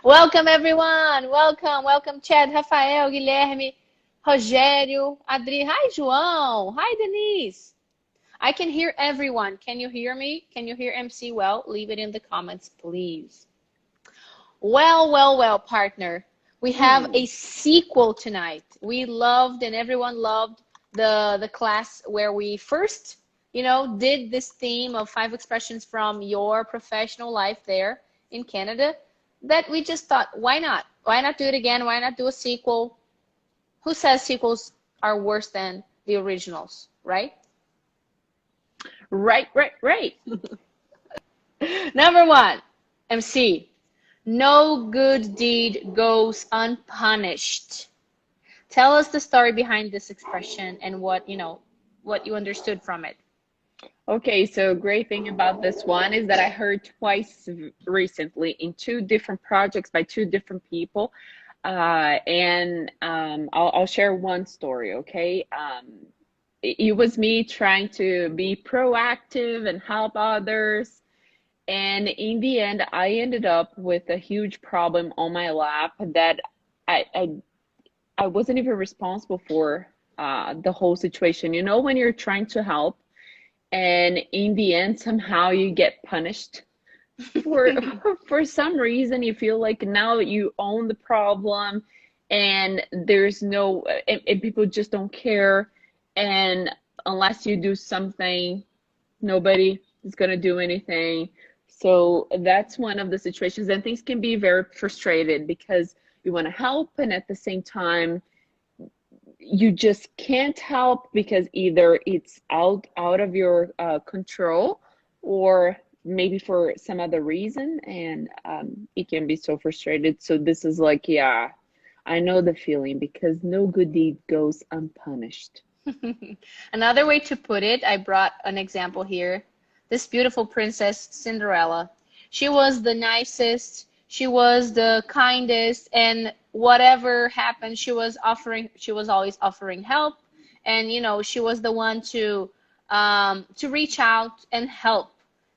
Welcome, everyone. Welcome, Chad, Rafael, Guilherme, Rogério, Adri. Hi, João. Hi, Denise. I can hear everyone. Can you hear me? Can you hear MC well? Leave it in the comments, please. Well, partner. We have a Hmm. sequel tonight. We loved and everyone loved the class where we first, did this theme of 5 expressions from your professional life there in Canada that we just thought, why not? Why not do it again? Why not do a sequel? Who says sequels are worse than the originals, right? Right. Number one, MC. No good deed goes unpunished. Tell us the story behind this expression and what you understood from it. Okay, so great thing about this one is that I heard twice recently in two different projects by two different people. And I'll share one story, okay? It was me trying to be proactive and help others. And in the end, I ended up with a huge problem on my lap that I, I I wasn't even responsible for the whole situation. You know, when you're trying to help and in the end somehow you get punished for for some reason you feel like now you own the problem and there's no and people just don't care and unless you do something nobody is going to do anything. So that's one of the situations, and things can be very frustrated because you want to help and at the same time you just can't help because either it's out of your control or maybe for some other reason, and it can be so frustrated. So this is like, yeah, I know the feeling because no good deed goes unpunished. Another way to put it, I brought an example here. This beautiful princess, Cinderella. She was the nicest, she was the kindest, and whatever happened, she was always offering help. And, she was the one to reach out and help.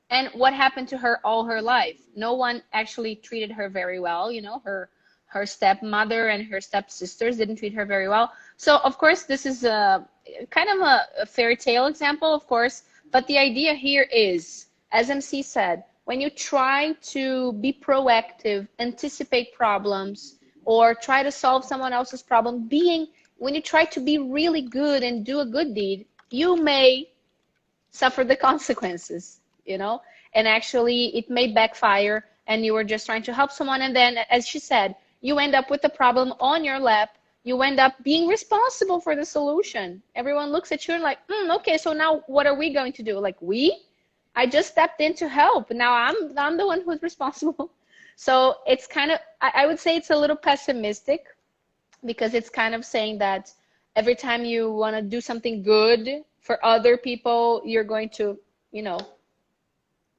And what happened to her all her life? No one actually treated her very well. Her stepmother and her stepsisters didn't treat her very well. So of course, this is a kind of a fairy tale example, of course, but the idea here is, as MC said, when you try to be proactive, anticipate problems, or try to solve someone else's problem, when you try to be really good and do a good deed, you may suffer the consequences. And actually it may backfire and you were just trying to help someone. And then, as she said, you end up with a problem on your lap. You end up being responsible for the solution. Everyone looks at you and like, okay, so now what are we going to do? Like, I just stepped in to help. Now I'm the one who's responsible. So it's kind of, I would say it's a little pessimistic because it's kind of saying that every time you want to do something good for other people, you're going to, you know,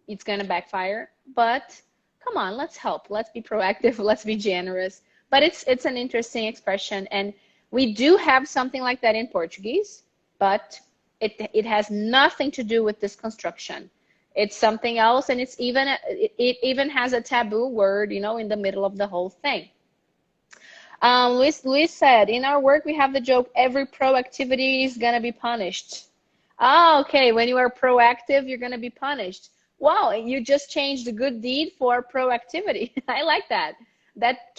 it's going to backfire. But come on, let's help. Let's be proactive. Let's be generous. But it's an interesting expression, and we do have something like that in Portuguese, but it has nothing to do with this construction. It's something else, and it even has a taboo word, in the middle of the whole thing. Luis said, in our work, we have the joke, every proactivity is going to be punished. Ah, okay. When you are proactive, you're going to be punished. Wow, you just changed the good deed for proactivity. I like that. That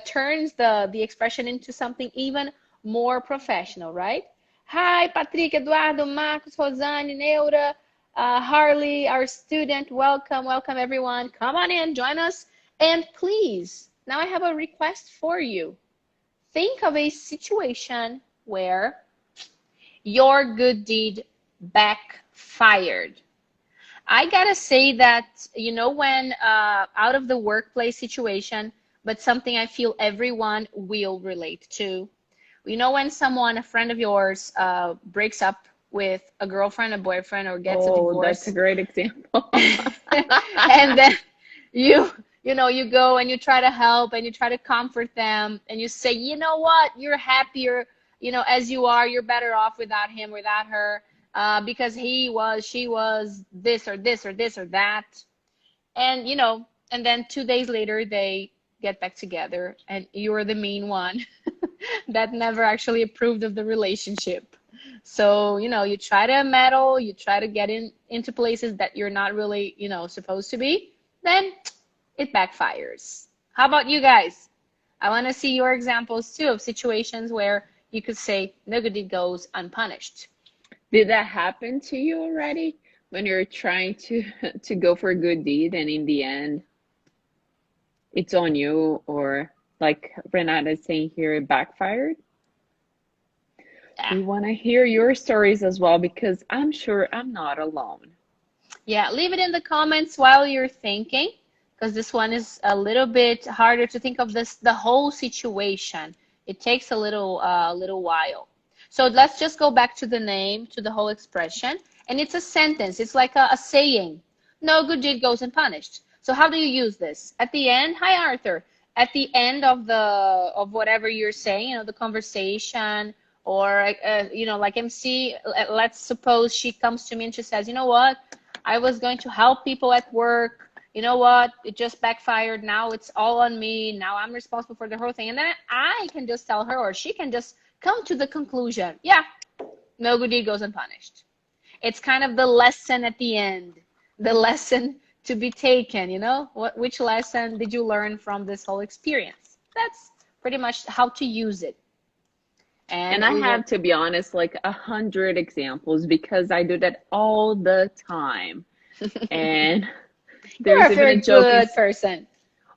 turns the expression into something even more professional, right? Hi, Patrick, Eduardo, Marcos, Rosane, Neura, Harley, our student. Welcome, everyone. Come on in, join us. And please, now I have a request for you. Think of a situation where your good deed backfired. I gotta say that, when out of the workplace situation, but something I feel everyone will relate to. When someone, a friend of yours, breaks up with a girlfriend, a boyfriend, or gets a Oh, that's a divorce, great example. and then you you go and you try to help and you try to comfort them and you say, you know what, you're happier, as you are, you're better off without him, without her, because she was this or this or this or that. And and then 2 days later they get back together, and you're the mean one that never actually approved of the relationship. So, you try to meddle, you try to get into places that you're not really, supposed to be, then it backfires. How about you guys? I want to see your examples too of situations where you could say no good deed goes unpunished. Did that happen to you already when you're trying to to go for a good deed and in the end it's on you, or like Renata is saying here, it backfired? Yeah. We want to hear your stories as well because I'm sure I'm not alone. Yeah, leave it in the comments while you're thinking, because this one is a little bit harder to think of the whole situation. It takes a little while. So let's just go back to the name, to the whole expression, and it's a sentence. It's like a saying. No good deed goes unpunished. So how do you use this? At the end, hi Arthur. At the end of whatever you're saying, the conversation, or like MC, let's suppose she comes to me and she says, you know what? I was going to help people at work. You know what? It just backfired. Now it's all on me. Now I'm responsible for the whole thing. And then I can just tell her, or she can just come to the conclusion, yeah, no good deed goes unpunished. It's kind of the lesson at the end, the lesson to be taken, which lesson did you learn from this whole experience? That's pretty much how to use it. And I have to be honest, like 100 examples because I do that all the time. And You're there's a even very a joke. good person.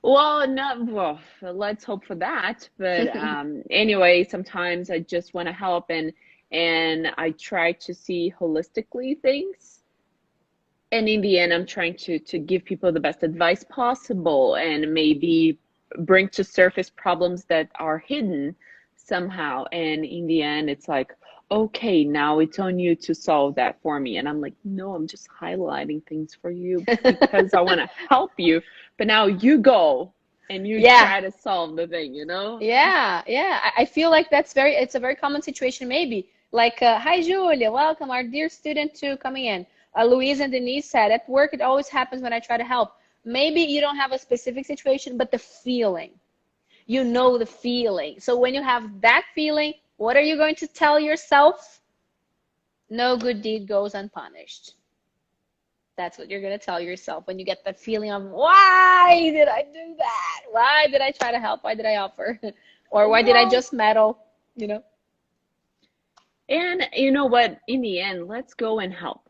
Well, no, well, let's hope for that. But anyway, sometimes I just want to help, and I try to see holistically things. And in the end, I'm trying to give people the best advice possible and maybe bring to surface problems that are hidden somehow. And in the end, it's like, okay, now it's on you to solve that for me. And I'm like, no, I'm just highlighting things for you because I want to help you. But now you go and you try to solve the thing, Yeah, yeah. I feel like it's a very common situation maybe. Like, hi, Julia, welcome, our dear student too coming in. Louise and Denise said, at work, it always happens when I try to help. Maybe you don't have a specific situation, but the feeling. You know the feeling. So when you have that feeling, what are you going to tell yourself? No good deed goes unpunished. That's what you're going to tell yourself when you get that feeling of, why did I do that? Why did I try to help? Why did I offer? Or why did I just meddle? And you know what? In the end, let's go and help.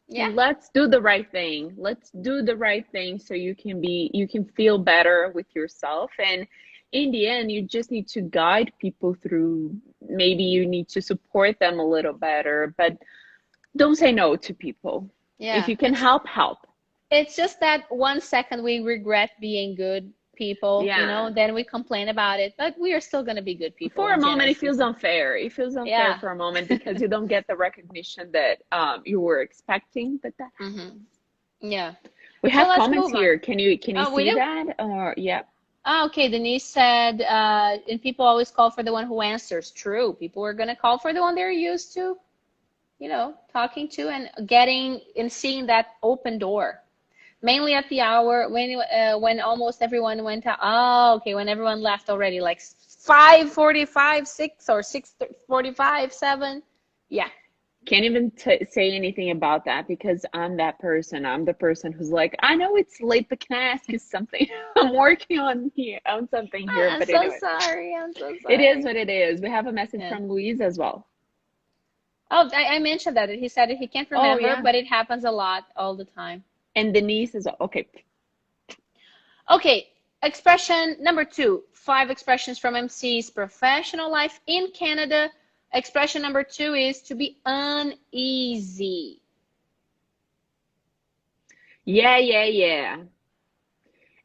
Yeah. Let's do the right thing. Let's do the right thing so you can feel better with yourself. And in the end, you just need to guide people through. Maybe you need to support them a little better, but don't say no to people. Yeah. If you can help. It's just that 1 second we regret being good people, then we complain about it, but we are still going to be good people. For a moment, it feels unfair. It feels unfair for a moment because you don't get the recognition that you were expecting, but that happens. Yeah. We have comments here. Can you see that? Or yeah. Oh, okay. Denise said, and people always call for the one who answers. True. People are going to call for the one they're used to, talking to and getting and seeing that open door. Mainly at the hour when almost everyone went out. Oh, okay. When everyone left already, like 5:45, 6 or 6:45, 7. Yeah. Can't even say anything about that because I'm that person. I'm the person who's like, I know it's late, but can I ask you something? I'm working on something here. I'm but so anyway. sorry. I'm so sorry. It is what it is. We have a message from Louise as well. Oh, I mentioned that. He said he can't remember, but it happens a lot all the time. And Denise is okay. Okay, expression number 2. 5 expressions from MC's professional life in Canada. Expression number 2 is to be uneasy. Yeah.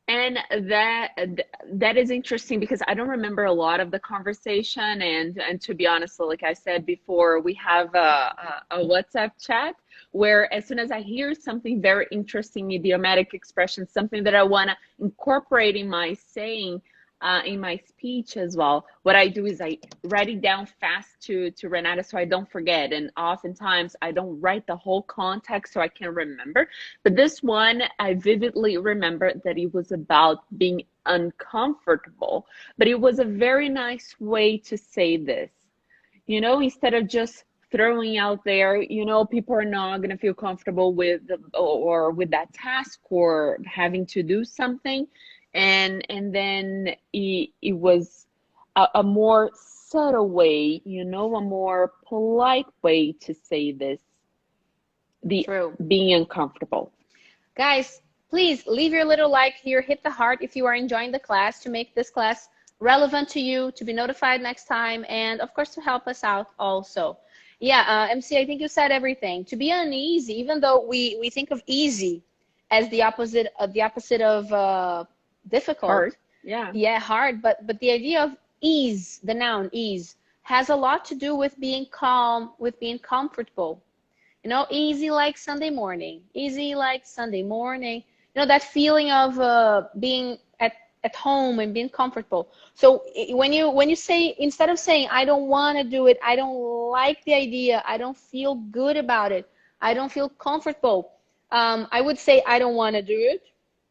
And that is interesting because I don't remember a lot of the conversation. And to be honest, like I said before, we have a WhatsApp chat where as soon as I hear something very interesting, idiomatic expression, something that I want to incorporate in my saying, in my speech as well. What I do is I write it down fast to Renata so I don't forget. And oftentimes I don't write the whole context so I can remember. But this one, I vividly remember that it was about being uncomfortable. But it was a very nice way to say this. You know, instead of just throwing out there, you know, people are not going to feel comfortable with or with that task or having to do something. And then it was a more subtle way, you know, a more polite way to say this, the True. being uncomfortable. Guys, please leave your little like here, hit the heart if you are enjoying the class, to make this class relevant to you, to be notified next time, and of course to help us out also. Yeah, MC, I think you said everything. To be uneasy, even though we think of easy as the opposite of Hard. difficult, Yeah. yeah, hard, but the idea of ease, the noun ease, has a lot to do with being calm, with being comfortable. You know, easy like Sunday morning, easy like Sunday morning. You know, that feeling of being at home and being comfortable. So when you say, instead of saying I don't want to do it, I don't like the idea, I don't feel good about it, I don't feel comfortable, I would say I don't want to do it.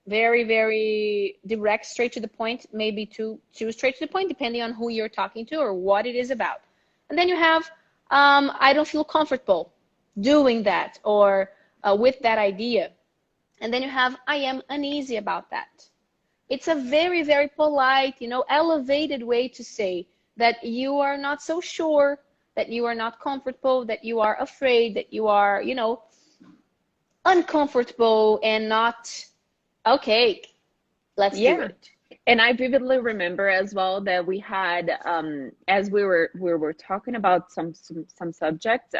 Very, very direct, straight to the point, maybe too straight to the point, depending on who you're talking to or what it is about. And then you have I don't feel comfortable doing that or with that idea. And then you have I am uneasy about that. It's a very, very polite, you know, elevated way to say that you are not so sure, that you are not comfortable, that you are afraid, that you are, you know, uncomfortable and not okay. Let's do Yeah. it. And I vividly remember as well that we had, as we were talking about some subject,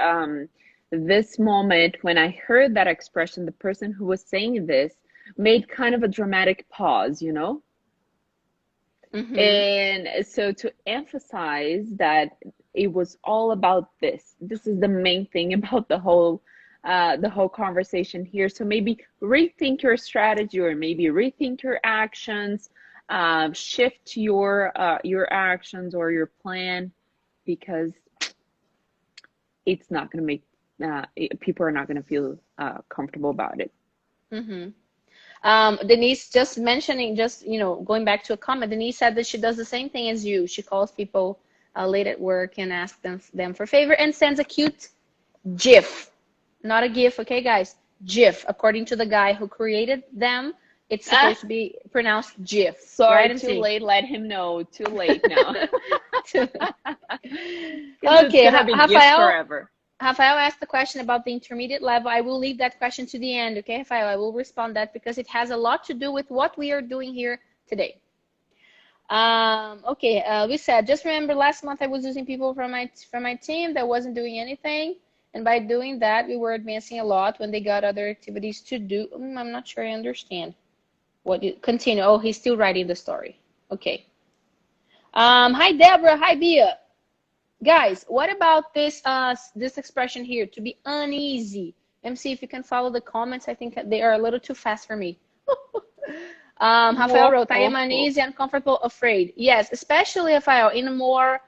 this moment when I heard that expression, the person who was saying this made kind of a dramatic pause, you know? Mm-hmm. And so to emphasize that it was all about this. This is the main thing about the whole conversation here. So maybe rethink your strategy or maybe rethink your actions, shift your actions or your plan because it's not going to make people are not going to feel comfortable about it. Mm-hmm. Denise, just mentioning, just, you know, going back to a comment, Denise said that she does the same thing as you. She calls people late at work and asks them for favor and sends a cute GIF. Not a GIF, okay, guys? GIF. According to the guy who created them, it's Ah, supposed to be pronounced GIF, sorry, right, too MC? late. Let him know. Too late now. Because it's Okay, gonna be GIF Rafael. forever. Rafael asked the question about the intermediate level. I will leave that question to the end, okay, Rafael? I will respond that because it has a lot to do with what we are doing here today. Okay, we said, just remember last month I was using people from my team that wasn't doing anything. And by doing that, we were advancing a lot when they got other activities to do. I'm not sure I understand. What you continue? Oh, he's still writing the story. Okay. Hi, Deborah. Hi, Bia. Guys, what about this expression here, to be uneasy? MC, if you can follow the comments, I think they are a little too fast for me. Rafael Whoa, wrote, I am whoa, whoa. uneasy, uncomfortable, afraid. Yes, especially, Rafael, in more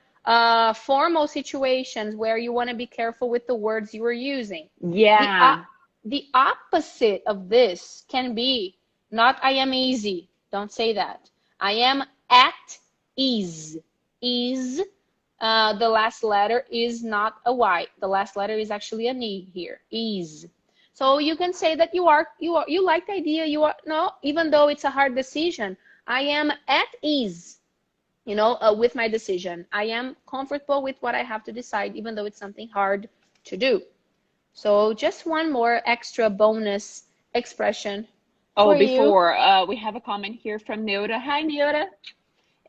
formal situations where you want to be careful with the words you are using. The, uh, Yeah. the opposite of this can be not I am easy. Don't say that. I am at ease. Ease, the last letter is not a Y. The last letter is actually an E here. Ease. So you can say that you like the idea. You are no, even though it's a hard decision. I am at ease, you know, with my decision. I am comfortable with what I have to decide, even though it's something hard to do. So just one more extra bonus expression Oh, for you. before we have a comment here from Neoda. Hi, Neoda.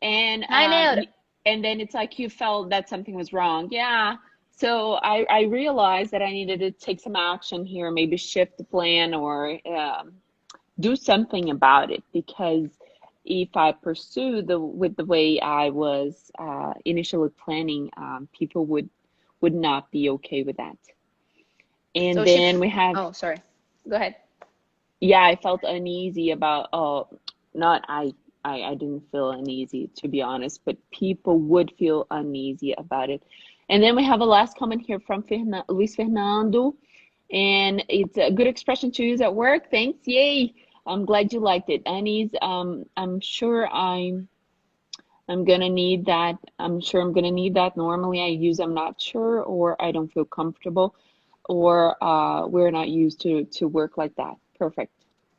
And Hi, Nailed. and then it's like you felt that something was wrong. Yeah. So I realized that I needed to take some action here, maybe shift the plan or do something about it because if I pursue with the way I was initially planning, people would not be okay with that. And So she, then we have, oh, sorry. Go ahead. yeah, I felt uneasy about, oh, not I. I didn't feel uneasy, to be honest, but people would feel uneasy about it. And then we have a last comment here from Luis Fernando, and it's a good expression to use at work. Thanks, yay! I'm glad you liked it. Unease, I'm sure I'm gonna need that. I'm sure I'm gonna need that. Normally I use I'm not sure or I don't feel comfortable or we're not used to work like that. Perfect.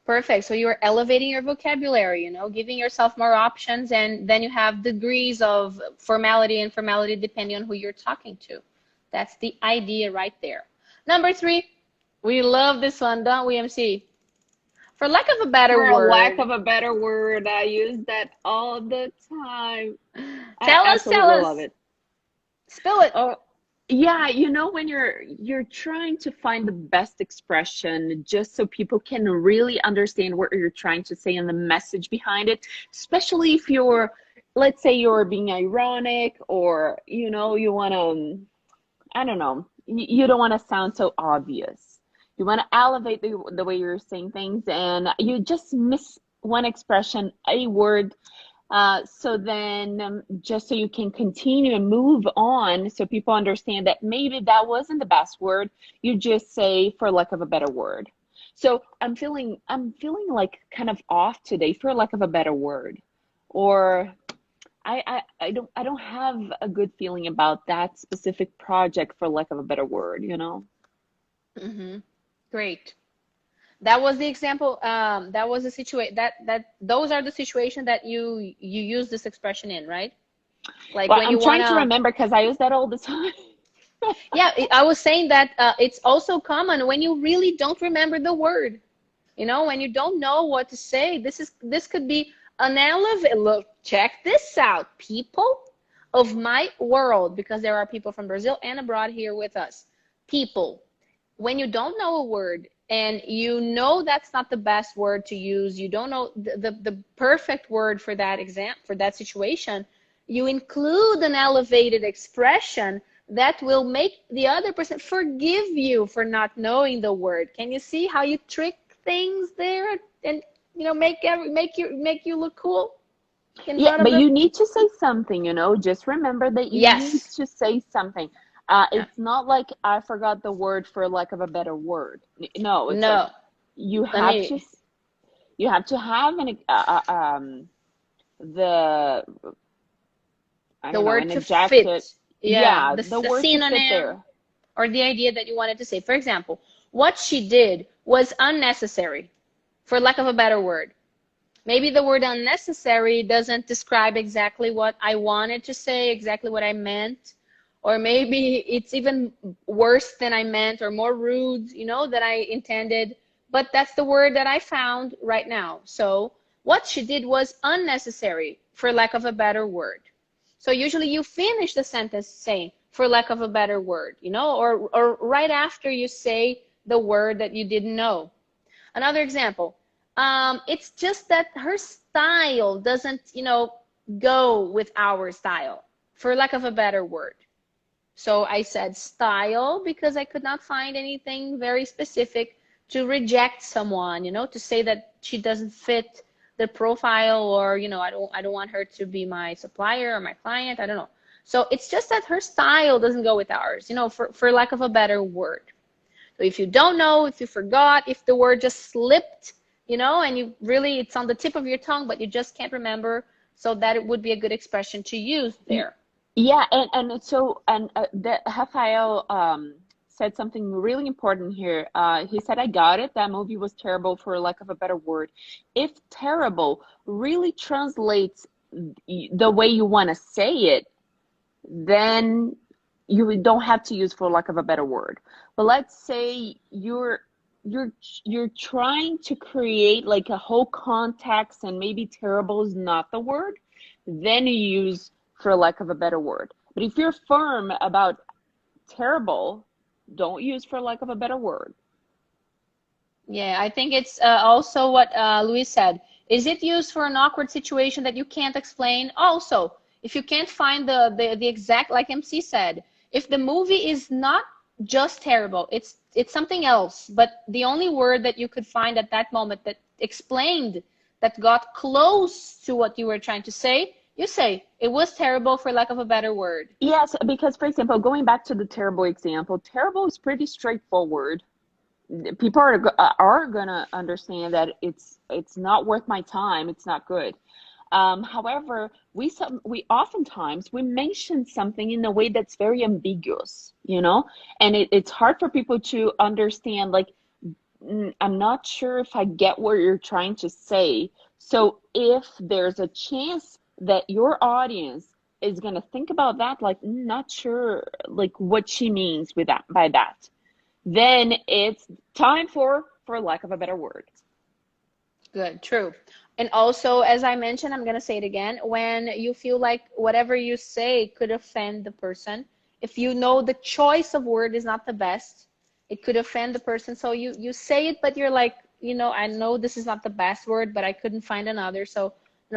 Perfect. So you are elevating your vocabulary, giving yourself more options, and then you have degrees of formality and informality depending on who you're talking to. That's the idea right there. Number 3, we love this one, don't we, MC? For lack of a better For a lack word, of a better word, I use that all the time. I tell absolutely love us, it. spill it. Oh, yeah, when you're trying to find the best expression just so people can really understand what you're trying to say and the message behind it, especially if you're, let's say you're being ironic or you want to, I don't know, you don't want to sound so obvious. You want to elevate the way you're saying things and you just miss one expression, a word, so then, just so you can continue and move on, so people understand that maybe that wasn't the best word, you just say, for lack of a better word. So I'm feeling like kind of off today, for lack of a better word, or I don't have a good feeling about that specific project, for lack of a better word. Hmm. Great. That was the example. That was the situation that those are the situation that you use this expression in, right? Like Well, when you I'm trying to wanna. remember because I use that all the time. Yeah, I was saying that it's also common when you really don't remember the word. When you don't know what to say. This could be an elevator. Look, check this out, people of my world, because there are people from Brazil and abroad here with us. People, when you don't know a word and you know that's not the best word to use, you don't know the perfect word for that for that situation, you include an elevated expression that will make the other person forgive you for not knowing the word. Can you see how you trick things there and make you look cool in Yeah, front of but them? you need to say something. Just remember that you need Yes. to say something. Yeah. It's not like I forgot the word, for lack of a better word. No, it's like No. you Let have to me. you have to have the, I The don't know, word an to fit. adjective. Yeah, Yeah, the the word to fit synonym there. or the idea that you wanted to say. For example, what she did was unnecessary, for lack of a better word. Maybe the word unnecessary doesn't describe exactly what I wanted to say, exactly what I meant. Or maybe it's even worse than I meant or more rude, than I intended. But that's the word that I found right now. So what she did was unnecessary, for lack of a better word. So usually you finish the sentence saying, for lack of a better word, or right after you say the word that you didn't know. Another example, it's just that her style doesn't, go with our style, for lack of a better word. So I said style because I could not find anything very specific to reject someone, to say that she doesn't fit the profile, or, I don't want her to be my supplier or my client. I don't know. So it's just that her style doesn't go with ours, for lack of a better word. So if you don't know, if you forgot, if the word just slipped, and you really, it's on the tip of your tongue, but you just can't remember, so that it would be a good expression to use Y- there. Yeah, and Rafael said something really important here. He said, "I got it. That movie was terrible, for lack of a better word." If terrible really translates the way you want to say it, then you don't have to use, for lack of a better word. But let's say you're you're trying to create like a whole context, and maybe terrible is not the word, then you use, for lack of a better word. But if you're firm about terrible, don't use, for lack of a better word. Yeah, I think it's also what Luis said. Is it used for an awkward situation that you can't explain? Also, if you can't find the exact, like MC said, if the movie is not just terrible, it's something else, but the only word that you could find at that moment that explained that got close to what you were trying to say, you say it was terrible for lack of a better word. Yes, because for example, going back to the terrible example, terrible is pretty straightforward. People are gonna understand that it's not worth my time. It's not good. However, we oftentimes we mention something in a way that's very ambiguous, you know, and it's hard for people to understand. Like, I'm not sure if I get what you're trying to say. So if there's a chance that your audience is gonna think about that, like, not sure, like what she means with that by that, then it's time for lack of a better word. Good, true. And also, as I mentioned, I'm going to say it again, when you feel like whatever you say could offend the person, if you know the choice of word is not the best, it could offend the person. So you say it, but you're like, I know this is not the best word, but I couldn't find another. So,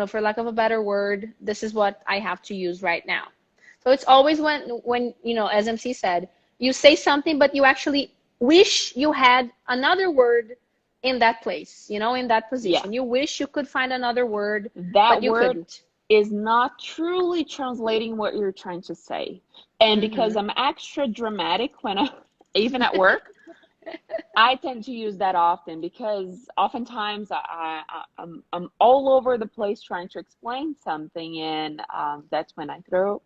for lack of a better word, this is what I have to use right now. So it's always when as MC said, you say something, but you actually wish you had another word in that place, in that Yeah, position. You wish you could find another word, but that you word couldn't. is not truly translating what you're trying to say. And because Hmm. I'm extra dramatic when I, even at work, I tend to use that often because oftentimes I'm all over the place trying to explain something, and that's when I throw,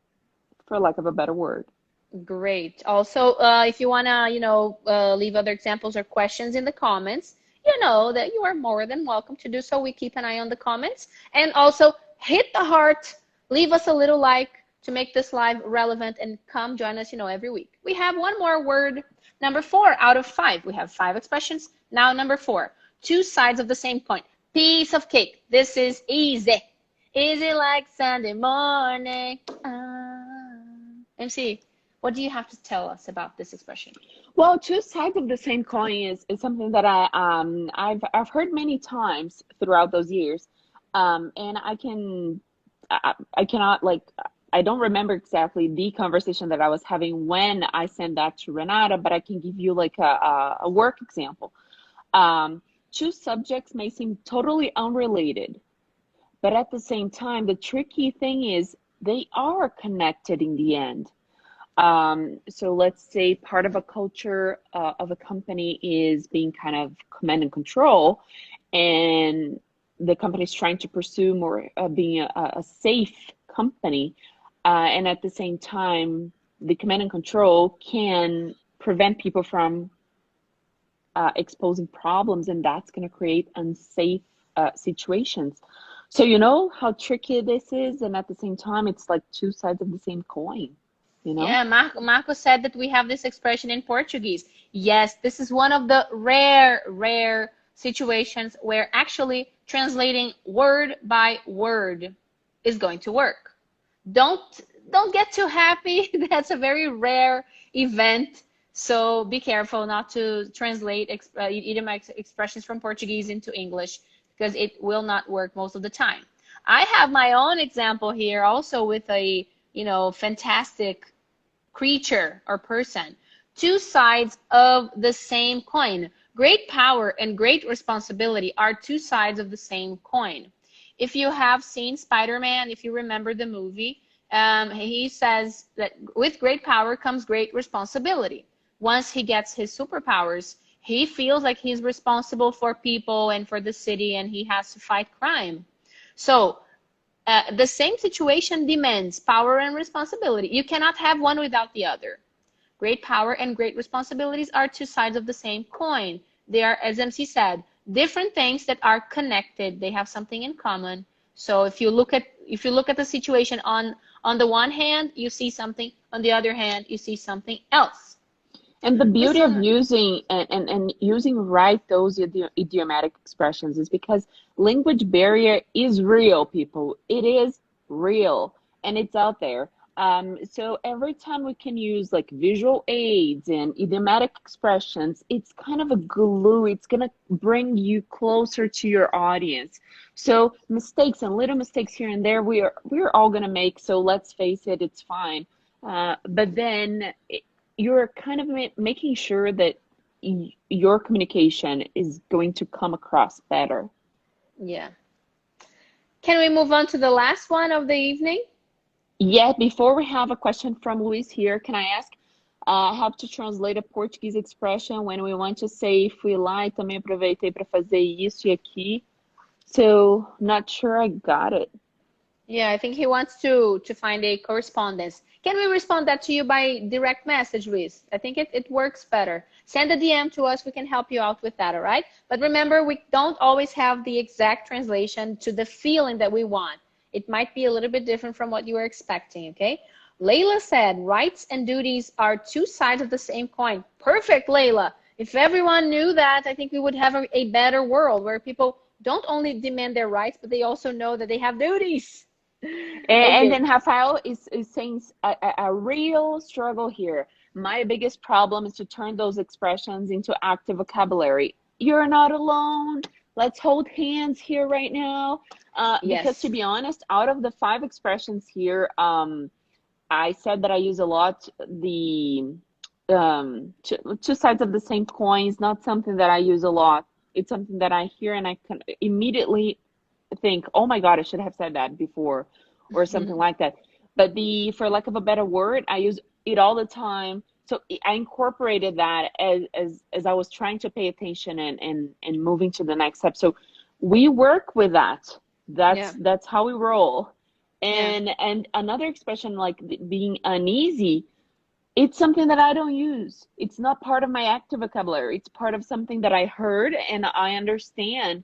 for lack of a better word. Great. Also, if you want to, leave other examples or questions in the comments, you know that you are more than welcome to do so. We keep an eye on the comments. And also, hit the heart, leave us a little like to make this live relevant, and come join us, every week. We have one more word, number 4 out of 5. We have 5 expressions. Now, number 4, two sides of the same coin. Piece of cake. This is easy. Easy like Sunday morning. MC, what do you have to tell us about this expression? Well, two sides of the same coin is something that I've heard many times throughout those years, and I cannot, like, I don't remember exactly the conversation that I was having when I sent that to Renata, but I can give you like a work example. Um, Two subjects may seem totally unrelated, but at the same time, the tricky thing is they are connected in the end. So let's say part of a culture of a company is being kind of command and control, and the company is trying to pursue more being a safe company, and at the same time, the command and control can prevent people from exposing problems, and that's going to create unsafe situations. So you know how tricky this is, and at the same time, it's like two sides of the same coin, you know? Yeah, Marco said that we have this expression in Portuguese. Yes, this is one of the rare situations where actually translating word by word is going to work. Don't don't get too happy. That's a very rare event. So be careful not to translate idiomatic expressions from Portuguese into English because it will not work most of the time. I have my own example here also with a, fantastic creature or person. Two sides of the same coin. Great power and great responsibility are two sides of the same coin. If you have seen Spider-Man, if you remember the movie, he says that with great power comes great responsibility. Once he gets his superpowers, he feels like he's responsible for people and for the city, and he has to fight crime. So the same situation demands power and responsibility. You cannot have one without the other. Great power and great responsibilities are two sides of the same coin. They are, as MC said, different things that are connected. They have something in common. So if you look at the situation on the one hand, you see something. On the other hand, you see something else. And the beauty of Listen, using and using right those idiomatic expressions is because language barrier is real, people. It is real and it's out there. So every time we can use like visual aids and idiomatic expressions, it's kind of a glue. It's gonna bring you closer to your audience. So mistakes and little mistakes here and there, we're all gonna make. So let's face it, it's fine. But then you're kind of making sure that your communication is going to come across better. yeah. Can we move on to the last one of the evening? Yeah, before we have a question from Luis here, can I ask how to translate a Portuguese expression when we want to say fui lá e também aproveitei para fazer isso e aqui? So, not sure I got it. Yeah, I think he wants to find a correspondence. Can we respond that to you by direct message, Luis? I think it works better. Send a DM to us. We can help you out with that, all right? But remember, we don't always have the exact translation to the feeling that we want. It might be a little bit different from what you were expecting, okay? Layla said, rights and duties are two sides of the same coin. Perfect, Layla. If everyone knew that, I think we would have a better world where people don't only demand their rights, but they also know that they have duties. And Okay. then Rafael is saying a real struggle here. My biggest problem is to turn those expressions into active vocabulary. You're not alone. Let's hold hands here right now. Because to Yes. be honest, out of the 5 expressions here, I said that I use a lot the two sides of the same coin is not something that I use a lot. It's something that I hear and I can immediately think, oh my God, I should have said that before, or something like that. But for lack of a better word, I use it all the time. So I incorporated that as I was trying to pay attention and moving to the next step. So we work with that. Yeah. That's how we roll. Yeah. And another expression like being uneasy, it's something that I don't use. It's not part of my active vocabulary. It's part of something that I heard and I understand,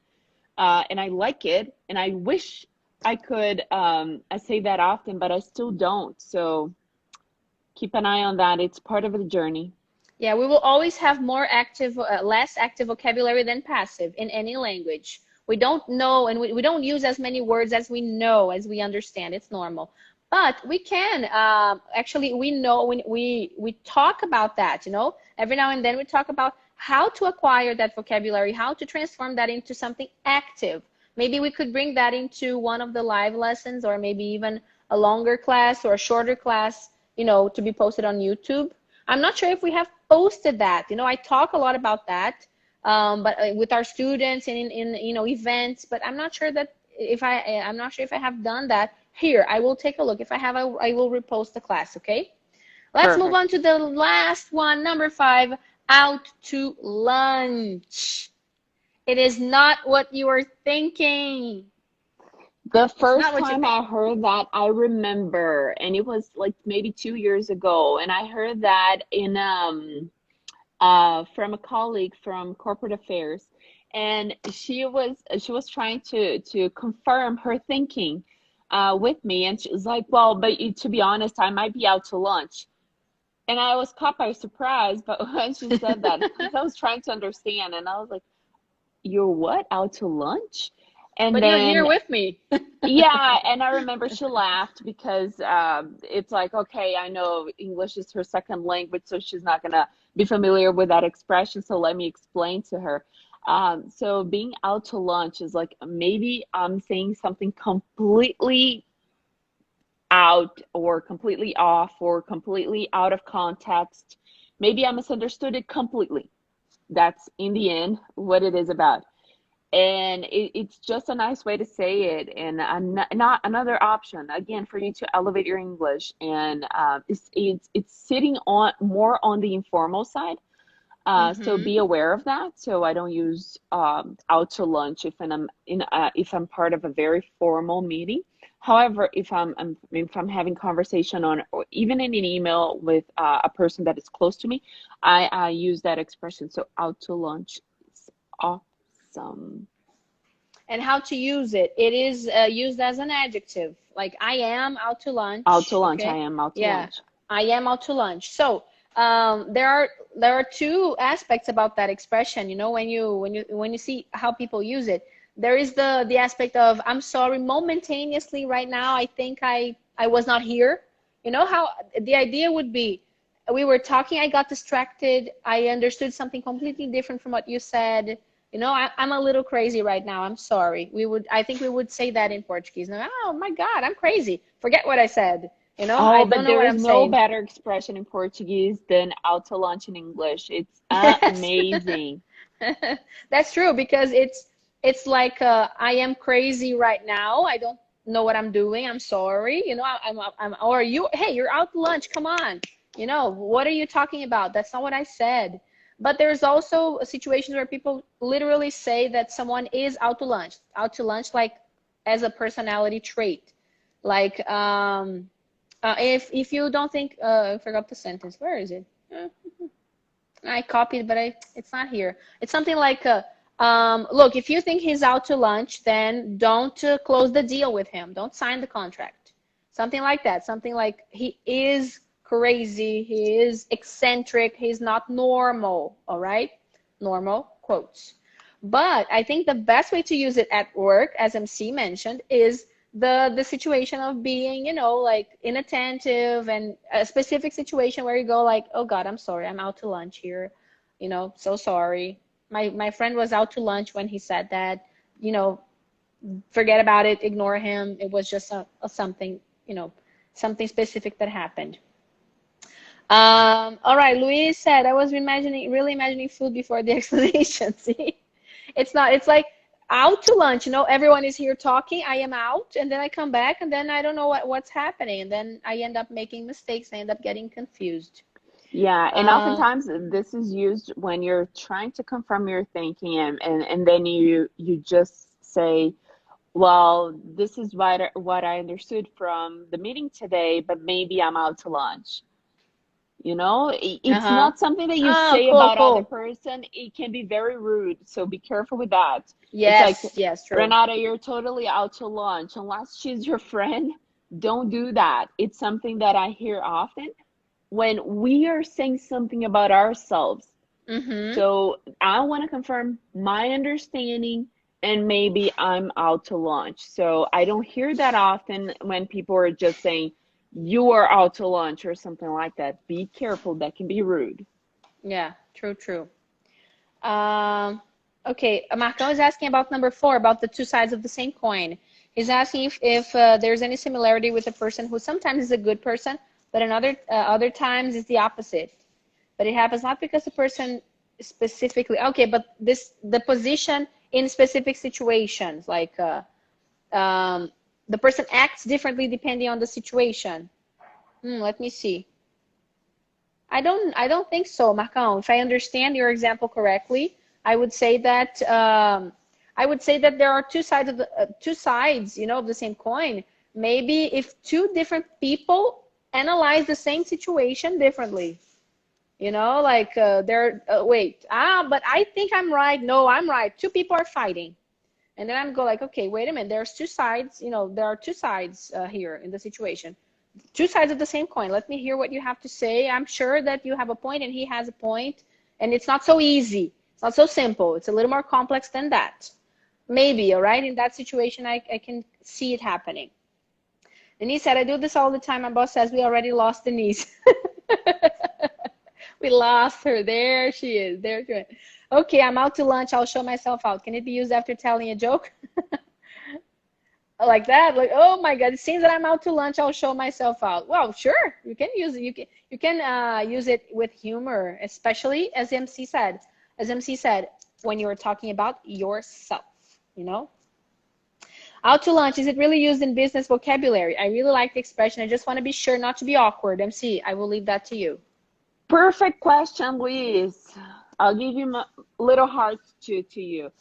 and I like it, and I wish I could. I say that often, but I still don't. So keep an eye on that. It's part of the journey. Yeah, we will always have more active, less active vocabulary than passive in any language. We don't know and we don't use as many words as we know, as we understand. It's normal. But we can, actually, we know when we talk about that, every now and then we talk about how to acquire that vocabulary, how to transform that into something active. Maybe we could bring that into one of the live lessons, or maybe even a longer class or a shorter class, to be posted on YouTube. I'm not sure if we have posted that. I talk a lot about that, but with our students and in events. But I'm not sure that I'm not sure if I have done that here. I will take a look. If I have, I will repost the class. Okay. Let's move Perfect. on to the last one, number 5. Out to lunch. It is not what you are thinking. The It's not first what you time think. I heard that, I remember, and it was like maybe 2 years ago, and I heard that in from a colleague from corporate affairs, and she was trying to confirm her thinking with me, and she was like, well, but to be honest, I might be out to lunch. And I was caught by surprise, but when she said that, because I was trying to understand, and I was like, you're what, out to lunch? And But you're here then with me. yeah, and I remember she laughed because it's like, okay, I know English is her second language, so she's not gonna be familiar with that expression. So let me explain to her. So being out to lunch is like maybe I'm saying something completely out or completely off or completely out of context. Maybe I misunderstood it completely. That's in the end what it is about, and it's just a nice way to say it, and not another option again for you to elevate your English, and it's sitting on more on the informal side, so Mm-hmm. be aware of that. So I don't use out to lunch if I'm part of a very formal meeting. However, if I'm having conversation on, or even in an email with a person that is close to me, I use that expression. So out to lunch is awesome. And how to use it. It is used as an adjective. Like I am out to Out to lunch. lunch. I Okay. am out to Yeah, lunch. I am out to lunch. So there are two aspects about that expression. When you see how people use it, there is the aspect of I'm sorry momentaneously right now. I think I was not here. You know how the idea would be. We were talking. I got distracted. I understood something completely different from what you said. I'm a little crazy right now. I'm sorry. I think we would say that in Portuguese. No, oh my God, I'm crazy. Forget what I said. I Oh, don't but know there what is I'm no saying. better expression in Portuguese than out to lunch in English. It's amazing. That's true because It's like I am crazy right now. I don't know what I'm doing. I'm sorry. You know, or you, hey, you're out to lunch. Come on. You know, what are you talking about? That's not what I said. But there's also situations where people literally say that someone is out to lunch like as a personality trait. Like, if you don't think, I forgot the sentence. Where is it? I copied, but it's not here. It's something like, look, if you think he's out to lunch, then don't close the deal with him. Don't sign the contract. Something like that. Something like he is crazy. He is eccentric. He's not normal. All right? Normal quotes. But I think the best way to use it at work, as MC mentioned, is the situation of being, you know, like inattentive, and a specific situation where you go like, oh God, I'm sorry, I'm out to lunch here, you know, so sorry. My friend was out to lunch when he said that, you know, forget about it, ignore him. It was just a something, you know, something specific that happened. All right, Luis said, I was really imagining food before the explanation. See, it's not, it's like out to lunch, you know, everyone is here talking, I am out, and then I come back, and then I don't know what's happening, and then I end up making mistakes, I end up getting confused. Yeah, and Uh, oftentimes this is used when you're trying to confirm your thinking, and then you just say, well, this is what I understood from the meeting today, but maybe I'm out to lunch. You know, it's uh-huh. not something that you Oh, say cool, about other cool. person. It can be very rude, so be careful with that. It's like, Yes, yes, true. Renata, you're totally out to lunch. Unless she's your friend, don't do that. It's something that I hear often when we are saying something about ourselves. Mm-hmm. So I want to confirm my understanding, and maybe I'm out to lunch. So I don't hear that often when people are just saying, you are out to lunch or something like that. Be careful, that can be rude. Yeah, true, true. Um, okay, Marcão is asking about number 4, about the two sides of the same coin. He's asking if there's any similarity with a person who sometimes is a good person, but in other times is the opposite. But it happens not because the person specifically, okay, but the position in specific situations, like the person acts differently depending on the situation. Let me see. I don't think so, Marcão. If I understand your example correctly, I would say that there are two sides, you know, of the same coin. Maybe if two different people analyze the same situation differently, you know, like they're wait, but I think I'm right. No, I'm right. Two people are fighting, and then I'm go like, okay, wait a minute. There's two sides. You know, there are two sides here in the situation, two sides of the same coin. Let me hear what you have to say. I'm sure that you have a point and he has a point, and it's not so easy. It's not so simple. It's a little more complex than that. Maybe, all right? In that situation, I can see it happening. Denise said, I do this all the time. My boss says we already lost Denise. We lost her. There she is. There she is. Okay, I'm out to lunch. I'll show myself out. Can it be used after telling a joke? Like that, like, oh my God, it seems that I'm out to lunch, I'll show myself out. Well, sure, you can use it. You can use it with humor, especially as MC said, when you're talking about yourself, you know. Out to lunch, is it really used in business vocabulary? I really like the expression. I just want to be sure not to be awkward. MC, I will leave that to you. Perfect question, Luis. I'll give you my little heart to you.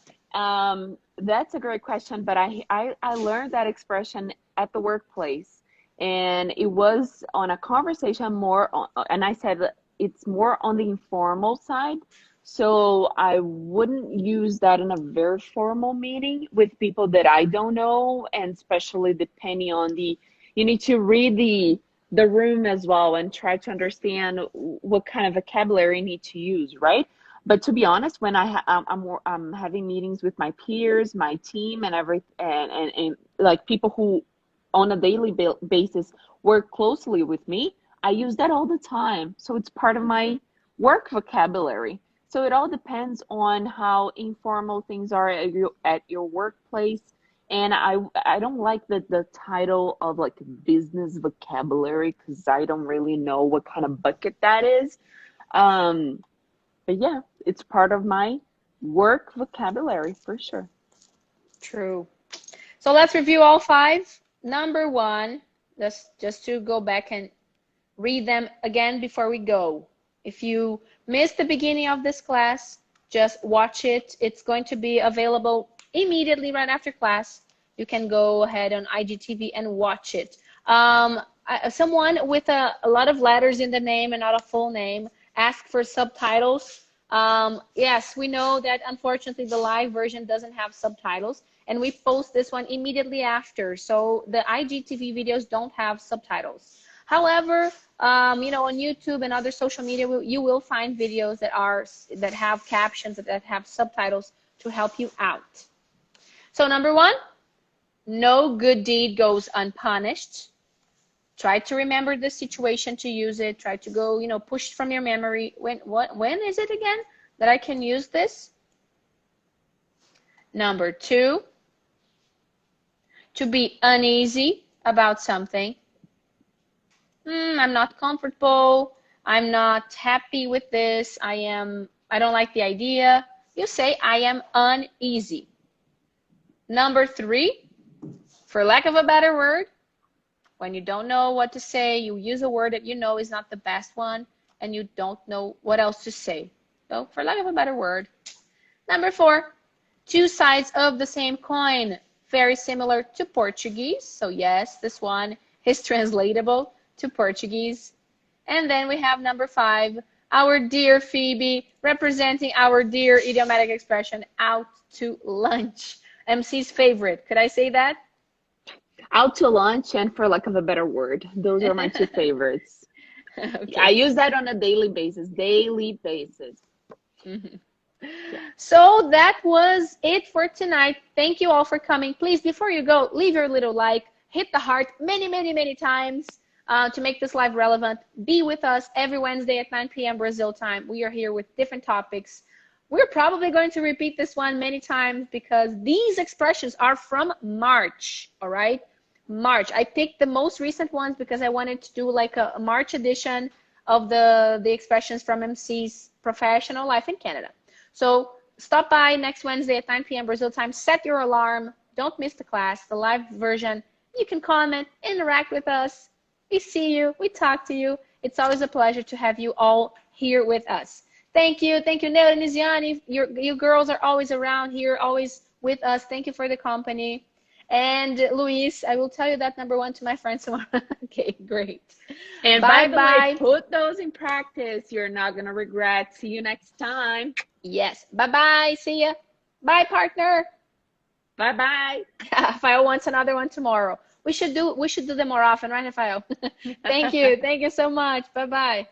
That's a great question, but I learned that expression at the workplace, and it was on a conversation more on, and I said that it's more on the informal side. So I wouldn't use that in a very formal meeting with people that I don't know, and especially depending on you need to read the room as well and try to understand what kind of vocabulary you need to use, right? But to be honest, when I'm having meetings with my peers, my team, and and like people who on a daily basis work closely with me, I use that all the time. So it's part of my work vocabulary. So it all depends on how informal things are at your workplace. And I don't like the title of like business vocabulary because I don't really know what kind of bucket that is. Um, but yeah, it's part of my work vocabulary for sure. True. So let's review all five. Number one, just to go back and read them again before we go. If you missed the beginning of this class, just watch it. It's going to be available immediately right after class. You can go ahead on IGTV and watch it. Someone with a lot of letters in the name and not a full name asked for subtitles. Yes, we know that unfortunately the live version doesn't have subtitles, and we post this one immediately after. So the IGTV videos don't have subtitles. However, you know, on YouTube and other social media, you will find videos that have captions, that have subtitles to help you out. So number one, no good deed goes unpunished. Try to remember the situation to use it. Try to go, you know, push from your memory. When is it again that I can use this? Number two, to be uneasy about something. I'm not comfortable. I'm not happy with this. I don't like the idea. You say, I am uneasy. Number three, for lack of a better word, when you don't know what to say, you use a word that you know is not the best one, and you don't know what else to say. So, for lack of a better word. Number four, two sides of the same coin. Very similar to Portuguese. So, yes, this one is translatable to Portuguese. And then we have number five, our dear Phoebe, representing our dear idiomatic expression, out to lunch. MC's favorite. Could I say that? Out to lunch and for lack of a better word. Those are my two favorites. Okay. I use that on a daily basis. Mm-hmm. Yeah. So that was it for tonight. Thank you all for coming. Please, before you go, leave your little like, hit the heart many times to make this live relevant. Be with us every Wednesday at 9 p.m. Brazil time. We are here with different topics. We're probably going to repeat this one many times because these expressions are from March, all right? March. I picked the most recent ones because I wanted to do like a March edition of the expressions from MC's professional life in Canada. So stop by next Wednesday at 9 p.m. Brazil time. Set your alarm. Don't miss the class, the live version. You can comment, interact with us. We see you. We talk to you. It's always a pleasure to have you all here with us. Thank you. Thank you, Neil and Niziani. You girls are always around here, always with us. Thank you for the company. And Luis, I will tell you that number one to my friends tomorrow. Okay, great. And by the way, put those in practice. You're not going to regret. See you next time. Yes. Bye-bye. See ya. Bye, partner. Bye-bye. Rafael wants another one tomorrow. We should do them more often, right, Rafael? Thank you. Thank you so much. Bye-bye.